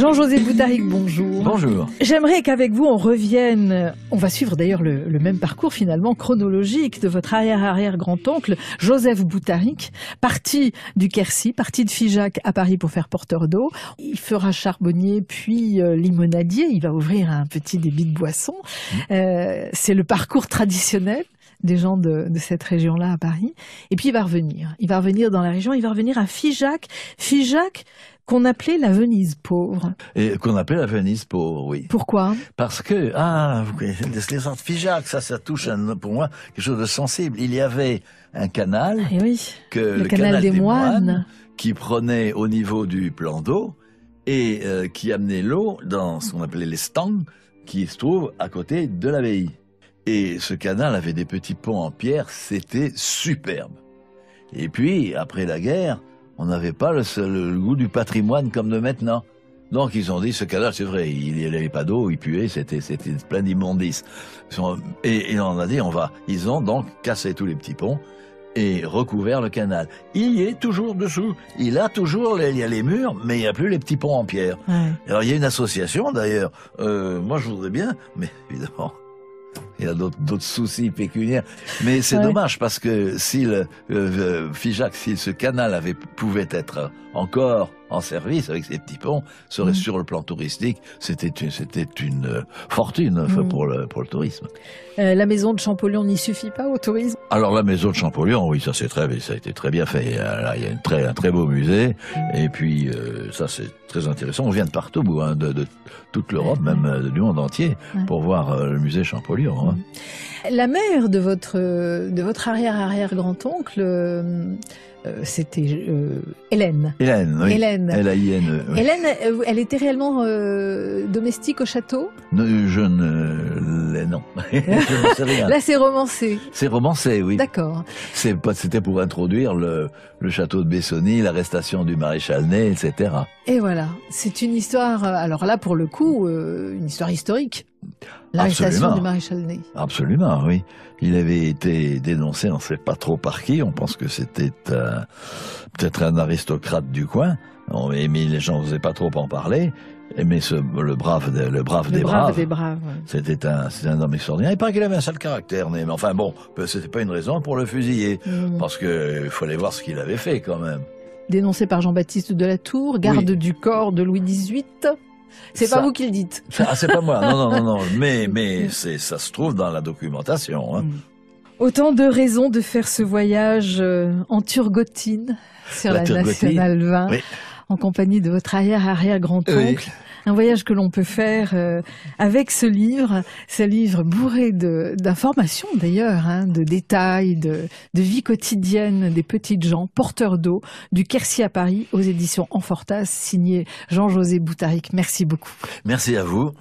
Jean-José Boutaric, bonjour. Bonjour. J'aimerais qu'avec vous on revienne, on va suivre d'ailleurs le même parcours finalement chronologique de votre arrière-arrière-grand-oncle Joseph Boutaric, parti du Quercy, parti de Figeac à Paris pour faire porteur d'eau. Il fera charbonnier puis limonadier, il va ouvrir un petit débit de boisson. C'est le parcours traditionnel des gens de cette région-là à Paris. Et puis il va revenir dans la région, il va revenir à Figeac. Figeac, qu'on appelait la Venise pauvre. Et qu'on appelait la Venise pauvre, oui. Pourquoi? Parce que, vous connaissez les autres Figeac, ça touche pour moi quelque chose de sensible. Il y avait un canal, le canal des Moines, qui prenait au niveau du plan d'eau et qui amenait l'eau dans ce qu'on appelait les stangs, qui se trouvent à côté de l'abbaye. Et ce canal avait des petits ponts en pierre, c'était superbe. Et puis, après la guerre, on n'avait pas le goût du patrimoine comme de maintenant. Donc ils ont dit, ce canal, c'est vrai, il n'y avait pas d'eau, il puait, c'était plein d'immondices. Et on a dit, ils ont donc cassé tous les petits ponts et recouvert le canal. Il y est toujours dessous. Il y a les murs, mais il n'y a plus les petits ponts en pierre. Ouais. Alors il y a une association d'ailleurs. Moi je voudrais bien, mais évidemment, il y a d'autres soucis pécuniaires. Mais c'est dommage parce que si Figeac, si ce canal pouvait être encore en service avec ces petits ponts, serait sur le plan touristique, c'était une fortune pour le tourisme. La maison de Champollion n'y suffit pas au tourisme? Alors la maison de Champollion, oui, ça a été très bien fait. Là, il y a un très beau musée, et puis ça c'est très intéressant. On vient de partout, de toute l'Europe, même du monde entier, pour voir le musée Champollion. La mère de votre arrière-arrière-grand-oncle, c'était Hélène. Hélène, oui. Hélène. L-A-I-N-E. Oui. Hélène, elle était réellement domestique au château? Non. Je ne sais rien. Là, c'est romancé. C'est romancé, oui. D'accord. C'était pour introduire le château de Bessonny, l'arrestation du maréchal Ney, etc. Et voilà. C'est une histoire, alors là, pour le coup, une histoire historique. L'arrestation du maréchal Ney. Absolument, oui. Il avait été dénoncé, on ne sait pas trop par qui, on pense que c'était peut-être un aristocrate du coin, mais les gens n'osaient pas trop en parler. Mais le brave des braves, c'était un homme extraordinaire. Il paraît qu'il avait un sale caractère, mais enfin bon, c'était pas une raison pour le fusiller, parce que fallait voir ce qu'il avait fait quand même. Dénoncé par Jean-Baptiste de la Tour, garde du corps de Louis XVIII. C'est pas vous qui le dites. C'est pas moi. Non. Mais ça se trouve dans la documentation. Autant de raisons de faire ce voyage en Turgotine sur la Nationale 20, en compagnie de votre arrière-arrière-grand-oncle. Oui. Un voyage que l'on peut faire avec ce livre bourré d'informations d'ailleurs, de détails, de vie quotidienne des petites gens, porteurs d'eau, du Quercy à Paris, aux éditions Amfortas, signé Jean-José Boutaric. Merci beaucoup. Merci à vous.